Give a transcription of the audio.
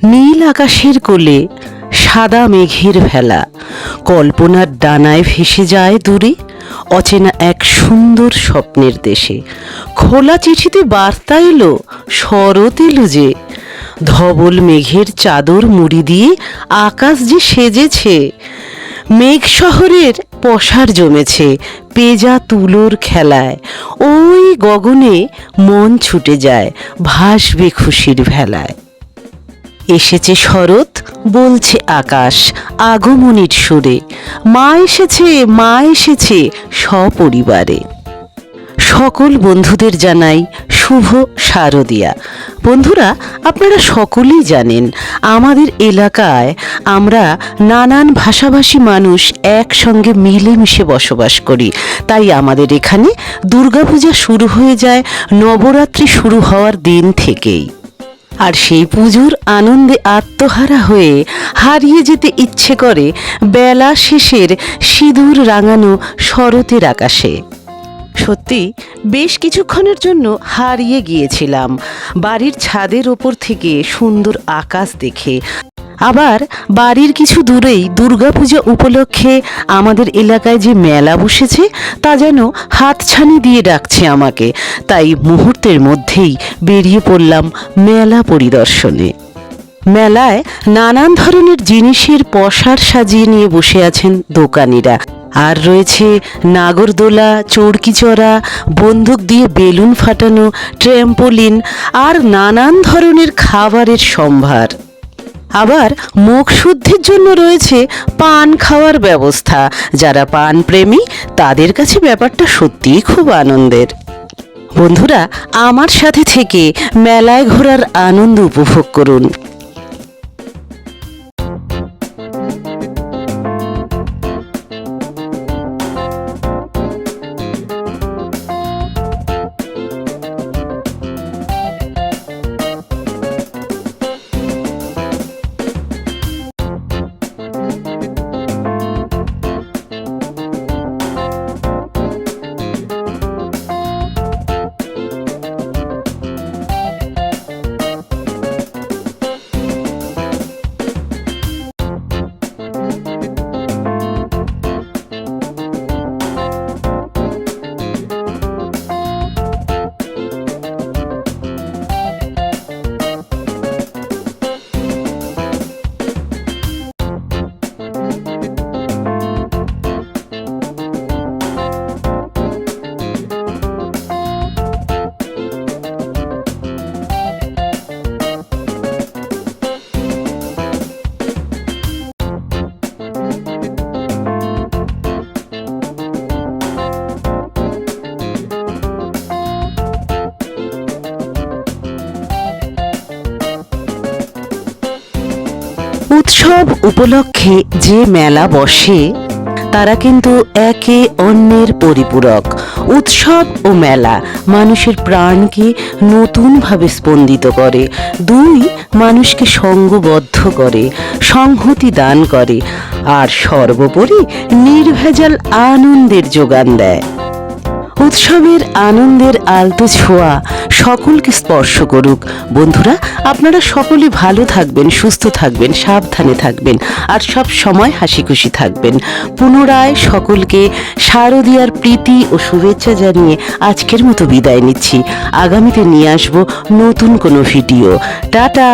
নীল আকাশের কোলে সাদা মেঘের ভেলা কল্পনার ডানায় ভেসে যায় দূরে, অচেনা এক সুন্দর স্বপ্নের দেশে। খোলা চিঠিতে বার্তা এলো, শরৎ এলো যে, ধবল মেঘের চাদর মুড়ি দিয়ে আকাশ যে সেজেছে। মেঘ শহরের পসার জমেছে পেজা তুলোর খেলায়, ওই গগনে মন ছুটে যায় ভাসবে খুশির ভেলায়। এসেছে শরৎ বলছে আকাশ আগমনীর সুরে, মা এসেছে মা এসেছে সপরিবারে। সকল বন্ধুদের জানাই শুভ শারদিয়া। বন্ধুরা, আপনারা সকলেই জানেন আমাদের এলাকায় আমরা নানান ভাষাভাষী মানুষ একসঙ্গে মিলেমিশে বসবাস করি। তাই আমাদের এখানে দুর্গাপূজা শুরু হয়ে যায় নবরাত্রি শুরু হওয়ার দিন থেকেই। আর সেই পুজোর আনন্দে আত্মহারা হয়ে হারিয়ে যেতে ইচ্ছে করে বেলা শেষের সিঁদুর রাঙানো শরতের আকাশে। সত্যি বেশ কিছুক্ষণের জন্য হারিয়ে গিয়েছিলাম বাড়ির ছাদের ওপর থেকে সুন্দর আকাশ দেখে। আবার বাড়ির কিছু দূরেই দুর্গাপূজা উপলক্ষে আমাদের এলাকায় যে মেলা বসেছে তা যেন হাতছানি দিয়ে ডাকছে আমাকে। তাই মুহূর্তের মধ্যেই বেরিয়ে পড়লাম মেলা পরিদর্শনে। মেলায় নানান ধরনের জিনিসের পসার সাজিয়ে নিয়ে বসে আছেন দোকানিরা। আর রয়েছে নাগরদোলা, চড়কি চড়া, বন্দুক দিয়ে বেলুন ফাটানো, ট্র্যাম্পোলিন আর নানান ধরনের খাবারের সম্ভার। আবার মুখ শুদ্ধির জন্য রয়েছে পান খাওয়ার ব্যবস্থা। যারা পান প্রেমী তাদের কাছে ব্যাপারটা সত্যিই খুব আনন্দের। বন্ধুরা, আমার সাথে থেকে মেলায় ঘোরার আনন্দ উপভোগ করুন। উৎসব উপলক্ষে যে মেলা বসে তারা কিন্তু একে অন্যের পরিপূরক। উৎসব ও মেলা মানুষের প্রাণকে নতুনভাবে স্পন্দিত করে, দুই মানুষকে সঙ্গবদ্ধ করে, সংহতি দান করে আর সর্বোপরি নির্ভেজাল আনন্দের যোগান দেয়। উৎসবের আনন্দের আলতো ছোঁয়া সকলকে স্পর্শ করুক। বন্ধুরা, আপনারা সকলে ভালো থাকবেন, সুস্থ থাকবেন, সাবধানে থাকবেন আর সব সময় হাসি খুশি থাকবেন। পুনরায় সকলকে শারদীয়ার প্রীতি ও শুভেচ্ছা জানিয়ে আজকের মতো বিদায় নিচ্ছি। আগামীতে নিয়ে আসবো নতুন কোনো ভিডিও। টাটা।